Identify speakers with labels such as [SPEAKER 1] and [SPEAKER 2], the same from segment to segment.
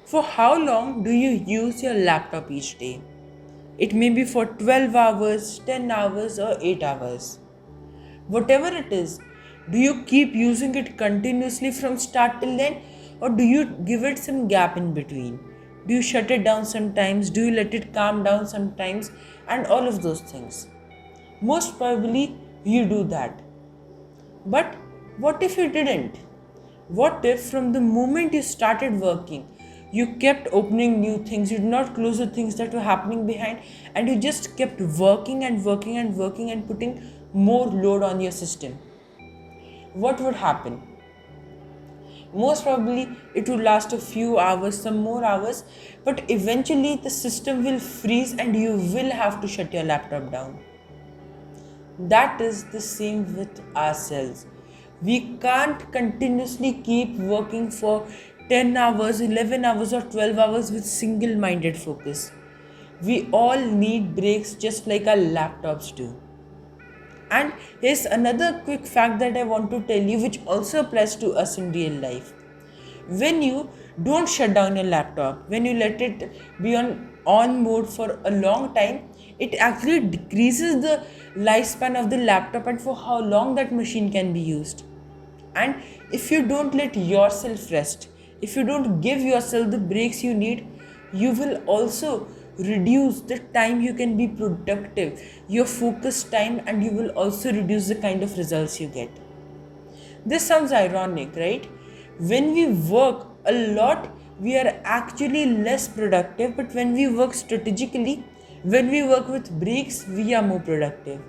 [SPEAKER 1] For how long do you use your laptop each day? It may be for 12 hours, 10 hours, or 8 hours. Whatever it is, do you keep using it continuously from start till end, or do you give it some gap in between? Do you shut it down sometimes? Do you let it calm down sometimes? And all of those things. Most probably you do that. But what if you didn't? What if from the moment you started working, you kept opening new things, you did not close the things that were happening behind, and you just kept working and working and working and putting more load on your system? What would happen? Most probably it would last a few hours, some more hours, but eventually the system will freeze and you will have to shut your laptop down. That is the same with ourselves. We can't continuously keep working for 10 hours, 11 hours, or 12 hours with single minded focus. We all need breaks just like our laptops do. And here's another quick fact that I want to tell you, which also applies to us in real life. When you don't shut down your laptop, when you let it be on mode for a long time, it actually decreases the lifespan of the laptop and for how long that machine can be used. And if you don't let yourself rest, if you don't give yourself the breaks you need, you will also reduce the time you can be productive, your focus time, and you will also reduce the kind of results you get. This sounds ironic, right? When we work a lot, we are actually less productive, but when we work strategically, when we work with breaks, we are more productive.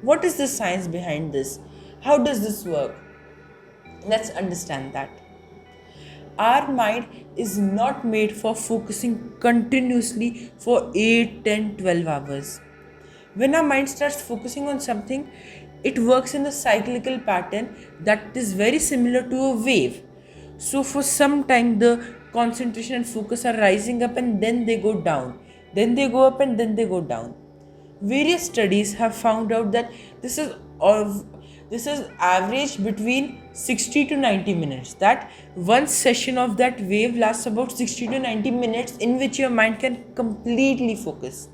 [SPEAKER 1] What is the science behind this? How does this work? Let's understand that. Our mind is not made for focusing continuously for 8, 10, 12 hours. When our mind starts focusing on something, it works in a cyclical pattern that is very similar to a wave. So for some time the concentration and focus are rising up and then they go down. Then they go up and then they go down. Various studies have found out that this is average between 60 to 90 minutes. That one session of that wave lasts about 60 to 90 minutes in which your mind can completely focus.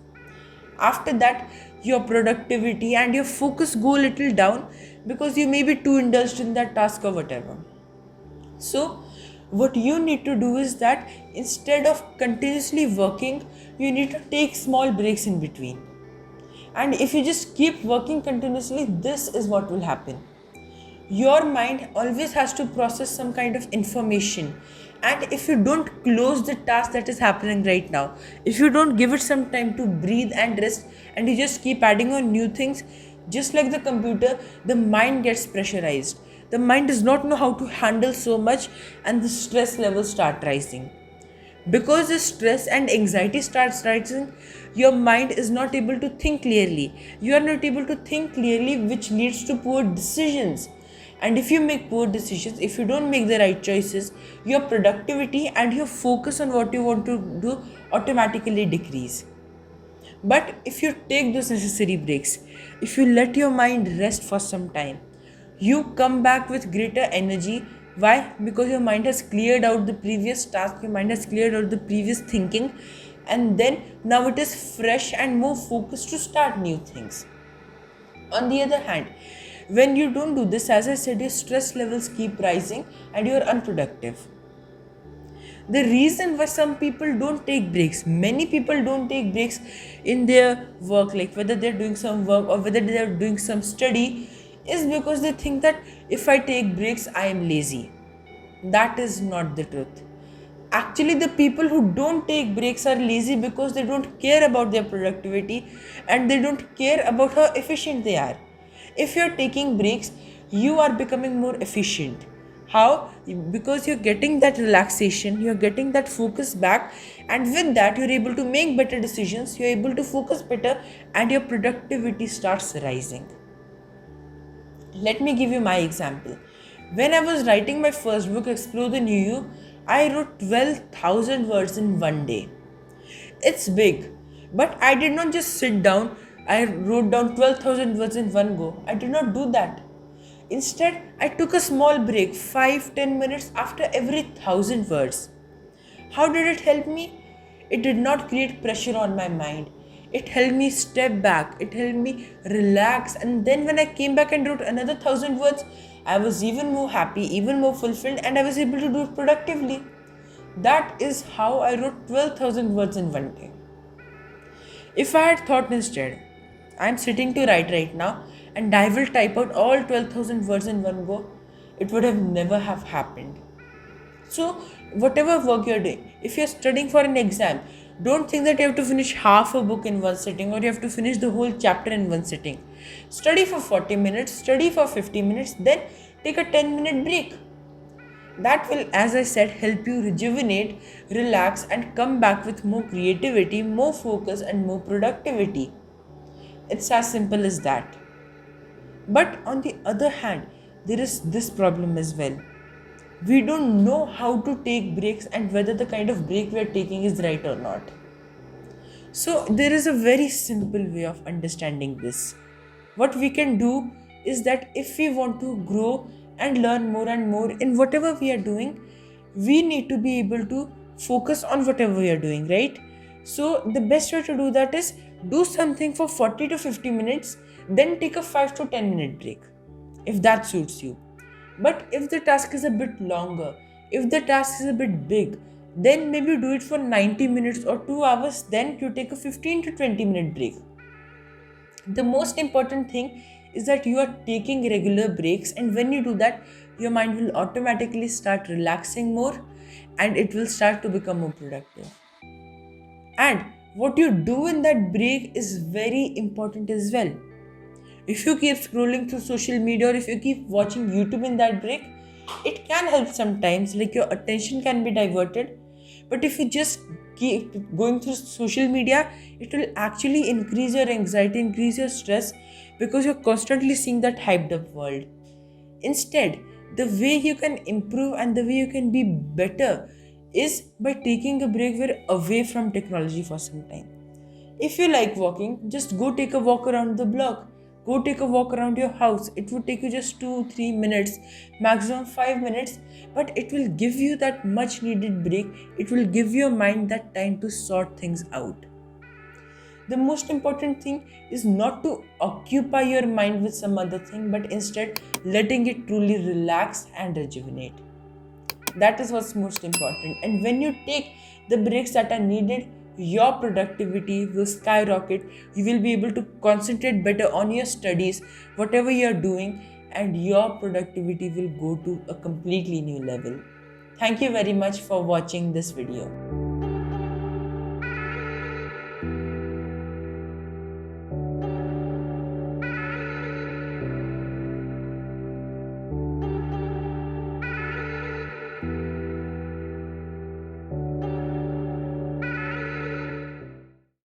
[SPEAKER 1] After that, your productivity and your focus go a little down because you may be too indulged in that task or whatever. So what you need to do is that instead of continuously working, you need to take small breaks in between. And if you just keep working continuously, this is what will happen. Your mind always has to process some kind of information. And if you don't close the task that is happening right now, if you don't give it some time to breathe and rest, and you just keep adding on new things, just like the computer, the mind gets pressurized. The mind does not know how to handle so much, and the stress levels start rising. Because the stress and anxiety starts rising, your mind is not able to think clearly. You are not able to think clearly, which leads to poor decisions. And if you make poor decisions, if you don't make the right choices, your productivity and your focus on what you want to do automatically decrease. But if you take those necessary breaks, if you let your mind rest for some time, you come back with greater energy. Why? Because your mind has cleared out the previous task, your mind has cleared out the previous thinking, and then now it is fresh and more focused to start new things. On the other hand, when you don't do this, as I said, your stress levels keep rising and you are unproductive. The reason why some people don't take breaks, many people don't take breaks in their work, like whether they're doing some work or whether they're doing some study, is because they think that if I take breaks, I am lazy. That is not the truth. Actually, the people who don't take breaks are lazy because they don't care about their productivity and they don't care about how efficient they are. If you're taking breaks, you are becoming more efficient. How? Because you're getting that relaxation, you're getting that focus back, and with that, you're able to make better decisions, you're able to focus better, and your productivity starts rising. Let me give you my example. When I was writing my first book, Explore the New You, I wrote 12,000 words in one day. It's big, but I did not just sit down, I wrote down 12,000 words in one go. I did not do that. Instead, I took a small break, 5-10 minutes after every 1,000 words. How did it help me? It did not create pressure on my mind. It helped me step back. It helped me relax. And then when I came back and wrote another 1,000 words, I was even more happy, even more fulfilled, and I was able to do it productively. That is how I wrote 12,000 words in one day. If I had thought instead, I'm sitting to write right now and I will type out all 12,000 words in one go, it would have never have happened. So, whatever work you're doing, if you're studying for an exam, don't think that you have to finish half a book in one sitting or you have to finish the whole chapter in one sitting. Study for 40 minutes, study for 50 minutes, then take a 10-minute break. That will, as I said, help you rejuvenate, relax, and come back with more creativity, more focus, and more productivity. It's as simple as that. But on the other hand, there is this problem as well. We don't know how to take breaks and whether the kind of break we are taking is right or not. So, there is a very simple way of understanding this. What we can do is that if we want to grow and learn more and more in whatever we are doing, we need to be able to focus on whatever we are doing, right? So, the best way to do that is do something for 40 to 50 minutes, then take a 5 to 10-minute break if that suits you. But if the task is a bit longer, if the task is a bit big, then maybe do it for 90 minutes or 2 hours, then you take a 15 to 20-minute break. The most important thing is that you are taking regular breaks, and when you do that, your mind will automatically start relaxing more and it will start to become more productive. And what you do in that break is very important as well. If you keep scrolling through social media or if you keep watching YouTube in that break, it can help sometimes, like your attention can be diverted. But if you just keep going through social media, it will actually increase your anxiety, increase your stress because you're constantly seeing that hyped up world. Instead, the way you can improve and the way you can be better is by taking a break where away from technology for some time. If you like walking, just go take a walk around the block. Go take a walk around your house. It would take you just 2-3 minutes, maximum 5 minutes, but it will give you that much needed break. It will give your mind that time to sort things out. The most important thing is not to occupy your mind with some other thing, but instead letting it truly relax and rejuvenate. That is what's most important. And when you take the breaks that are needed, your productivity will skyrocket. You will be able to concentrate better on your studies, whatever you are doing, and your productivity will go to a completely new level. Thank you very much for watching this video.